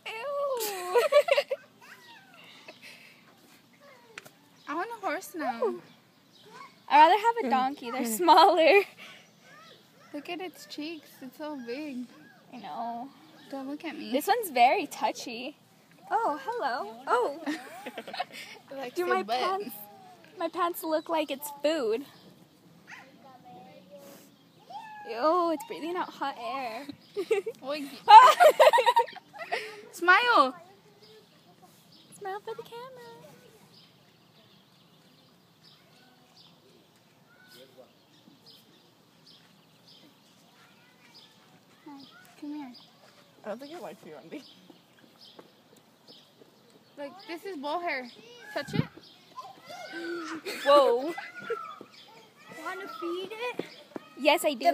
Ew. I want a horse now. Ooh. I'd rather have a donkey. They're smaller. Look at its cheeks. It's so big. I know. Don't look at me. This one's very touchy. Oh, hello. Oh. Like Do my pants look like it's food? Ew, it's breathing out hot air. Smile. Smile for the camera. Hi, come here. I don't think it likes you, Andy. Like, this is bull hair. Touch it. Whoa. Want to feed it? Yes, I do.